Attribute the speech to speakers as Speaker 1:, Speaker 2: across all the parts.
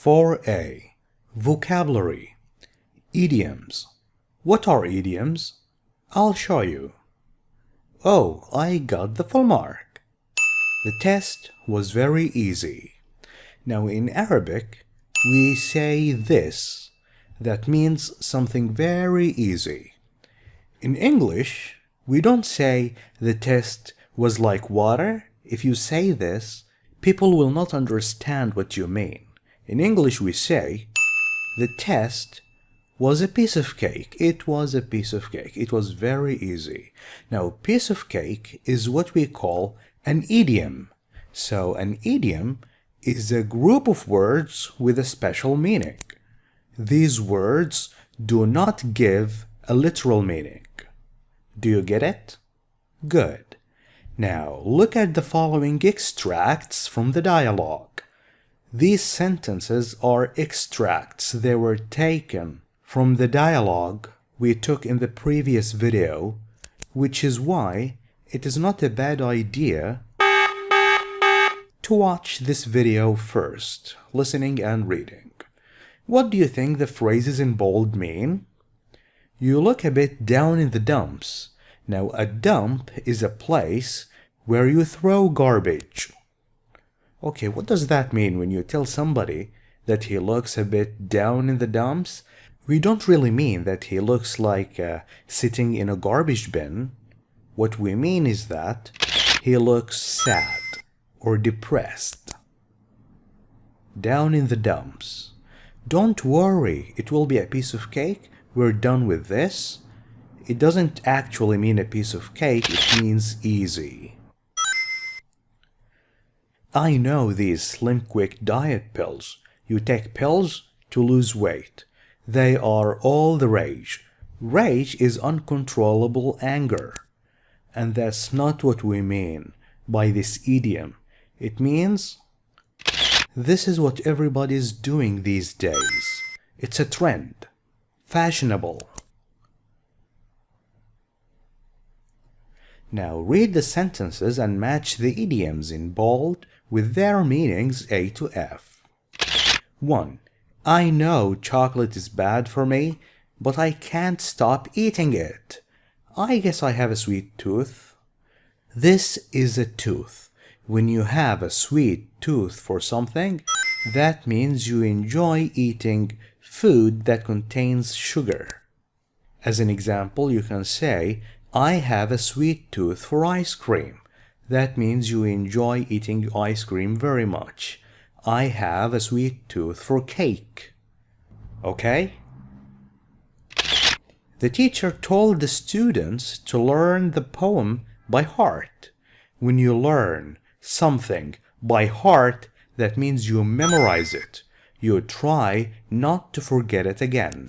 Speaker 1: 4A. Vocabulary. Idioms. What are idioms? I'll show you. Oh, I got the full mark. The test was very easy. Now in Arabic, we say this. That means something very easy. In English, we don't say the test was like water. If you say this, people will not understand what you mean. In English, we say the test was a piece of cake. It was a piece of cake. It was very easy. Now, piece of cake is what we call an idiom. So, an idiom is a group of words with a special meaning. These words do not give a literal meaning. Do you get it? Good. Now, look at the following extracts from the dialogue. These sentences are extracts. They were taken from the dialogue we took in the previous video, which is why it is not a bad idea to watch this video first, listening and reading. What do you think the phrases in bold mean? You look a bit down in the dumps. Now, a dump is a place where you throw garbage. Okay, what does that mean when you tell somebody that he looks a bit down in the dumps? We don't really mean that he looks like sitting in a garbage bin. What we mean is that he looks sad or depressed. Down in the dumps. Don't worry, it will be a piece of cake. We're done with this. It doesn't actually mean a piece of cake, it means easy. I know these Slim Quick diet pills. You take pills to lose weight. They are all the rage. Rage is uncontrollable anger. And that's not what we mean by this idiom. It means this is what everybody's doing these days. It's a trend. Fashionable. Now read the sentences and match the idioms in bold with their meanings A to F. 1. I know chocolate is bad for me, but I can't stop eating it. I guess I have a sweet tooth. This is a tooth. When you have a sweet tooth for something, that means you enjoy eating food that contains sugar. As an example, you can say, I have a sweet tooth for ice cream. That means you enjoy eating ice cream very much. I have a sweet tooth for cake. Okay? The teacher told the students to learn the poem by heart. When you learn something by heart, that means you memorize it. You try not to forget it again.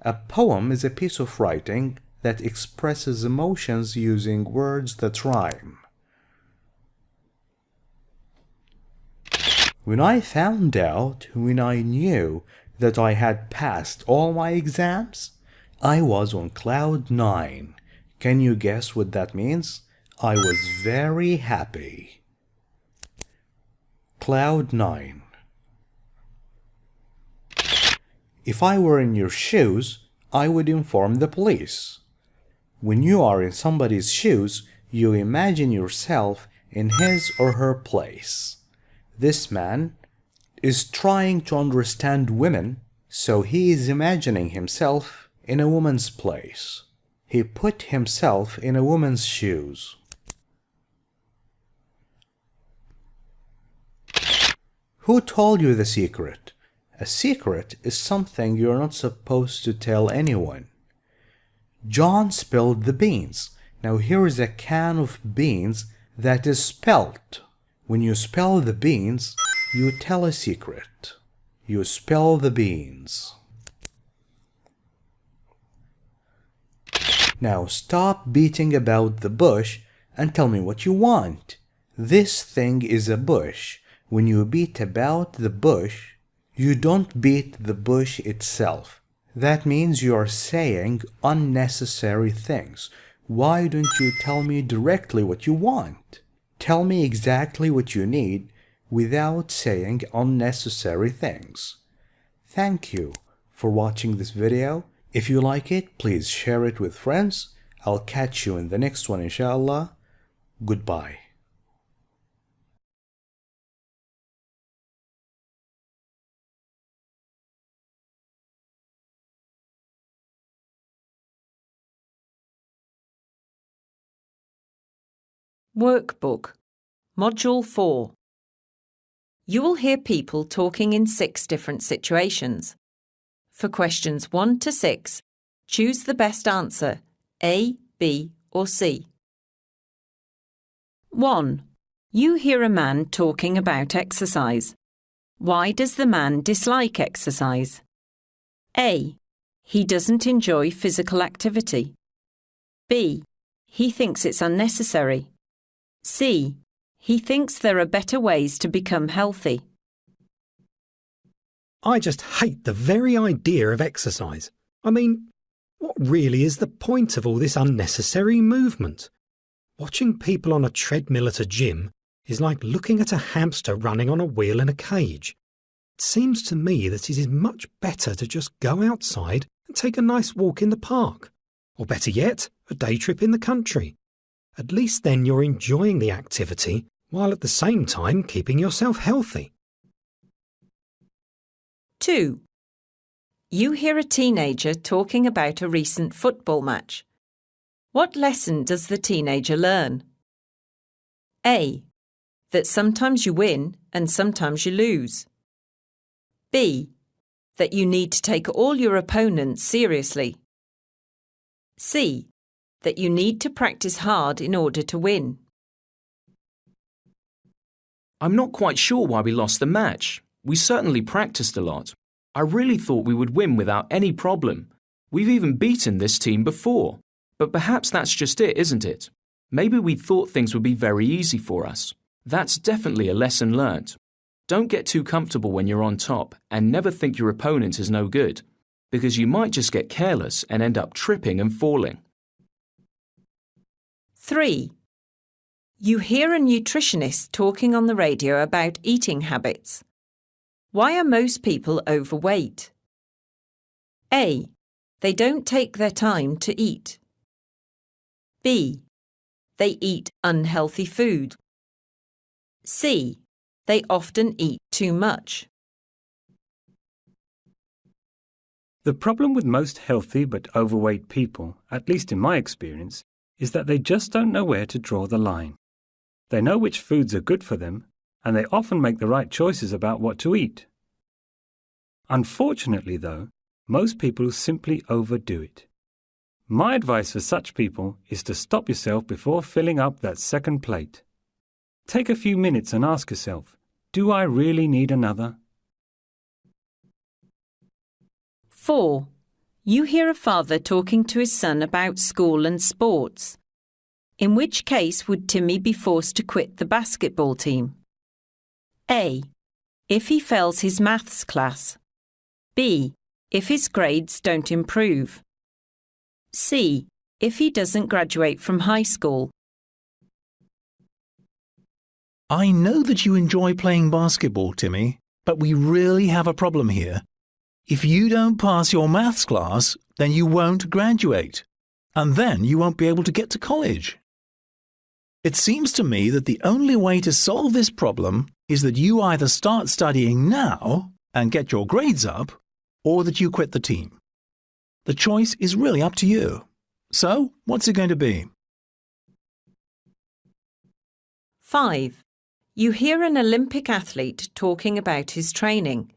Speaker 1: A poem is a piece of writing that expresses emotions using words that rhyme. When I found out, when I knew that I had passed all my exams, I was on cloud 9. Can you guess what that means? I was very happy. Cloud 9. If I were in your shoes, I would inform the police. When you are in somebody's shoes, you imagine yourself in his or her place. This man is trying to understand women, so he is imagining himself in a woman's place. He put himself in a woman's shoes. Who told you the secret? A secret is something you're not supposed to tell anyone. John spilled the beans. Now here is a can of beans that is spelt. When you spill the beans, you tell a secret. You spill the beans. Now stop beating about the bush and tell me what you want. This thing is a bush. When you beat about the bush, you don't beat the bush itself. That means you are saying unnecessary things. Why don't you tell me directly what you want? Tell me exactly what you need without saying unnecessary things. Thank you for watching this video. If you like it, please share it with friends. I'll catch you in the next one, inshallah. Goodbye.
Speaker 2: Workbook, Module 4. You will hear people talking in 6 different situations. For questions 1 to 6, choose the best answer, A, B or C. 1. You hear a man talking about exercise. Why does the man dislike exercise? A. He doesn't enjoy physical activity. B. He thinks it's unnecessary. C. He thinks there are better ways to become healthy.
Speaker 3: I just hate the very idea of exercise. I mean, what really is the point of all this unnecessary movement? Watching people on a treadmill at a gym is like looking at a hamster running on a wheel in a cage. It seems to me that it is much better to just go outside and take a nice walk in the park. Or better yet, a day trip in the country. At least then you're enjoying the activity while at the same time keeping yourself healthy.
Speaker 2: 2. You hear a teenager talking about a recent football match. What lesson does the teenager learn? A. That sometimes you win and sometimes you lose. B. That you need to take all your opponents seriously. C. That you need to practice hard in order to win.
Speaker 4: I'm not quite sure why we lost the match. We certainly practiced a lot. I really thought we would win without any problem. We've even beaten this team before. But perhaps that's just it, isn't it? Maybe we thought things would be very easy for us. That's definitely a lesson learnt. Don't get too comfortable when you're on top and never think your opponent is no good, because you might just get careless and end up tripping and falling.
Speaker 2: 3. You hear a nutritionist talking on the radio about eating habits. Why are most people overweight? A. They don't take their time to eat. B. They eat unhealthy food. C. They often eat too much.
Speaker 5: The problem with most healthy but overweight people, at least in my experience, is that they just don't know where to draw the line. They know which foods are good for them, and they often make the right choices about what to eat. Unfortunately, though, most people simply overdo it. My advice for such people is to stop yourself before filling up that second plate. Take a few minutes and ask yourself, do I really need another?
Speaker 2: 4. You hear a father talking to his son about school and sports. In which case would Timmy be forced to quit the basketball team? A. If he fails his maths class. B. If his grades don't improve. C. If he doesn't graduate from high school.
Speaker 6: I know that you enjoy playing basketball, Timmy, but we really have a problem here. If you don't pass your maths class, then you won't graduate, and then you won't be able to get to college. It seems to me that the only way to solve this problem is that you either start studying now and get your grades up, or that you quit the team. The choice is really up to you. So, what's it going to be?
Speaker 2: 5. You hear an Olympic athlete talking about his training.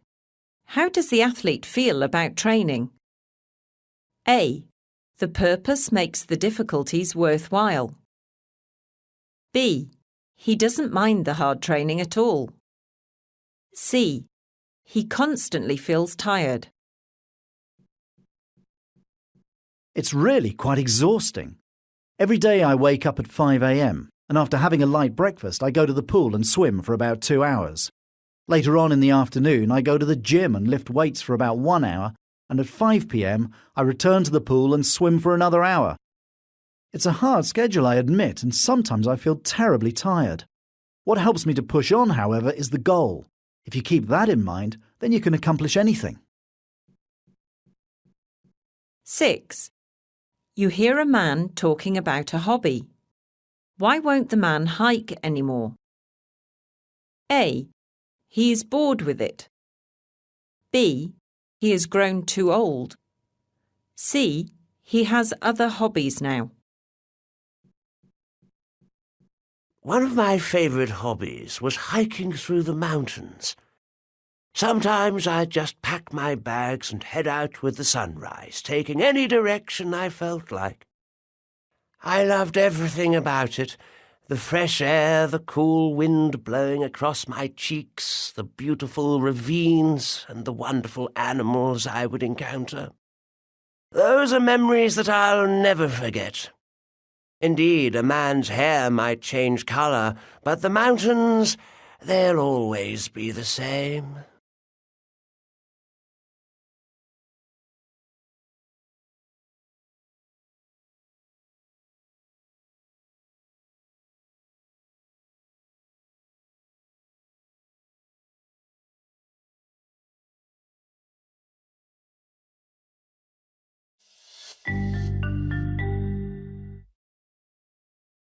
Speaker 2: How does the athlete feel about training? A. The purpose makes the difficulties worthwhile. B. He doesn't mind the hard training at all. C. He constantly feels tired.
Speaker 7: It's really quite exhausting. Every day I wake up at 5 a.m. and after having a light breakfast I go to the pool and swim for about 2 hours. Later on in the afternoon I go to the gym and lift weights for about 1 hour, and at 5 p.m. I return to the pool and swim for another hour. It's a hard schedule, I admit, and sometimes I feel terribly tired. What helps me to push on, however, is the goal. If you keep that in mind, then you can accomplish anything.
Speaker 2: 6. You hear a man talking about a hobby. Why won't the man hike anymore? A. He is bored with it. B. He has grown too old. C. He has other hobbies now.
Speaker 8: One of my favourite hobbies was hiking through the mountains. Sometimes I'd just pack my bags and head out with the sunrise, taking any direction I felt like. I loved everything about it. The fresh air, the cool wind blowing across my cheeks, the beautiful ravines, and the wonderful animals I would encounter. Those are memories that I'll never forget. Indeed, a man's hair might change colour, but the mountains, they'll always be the same.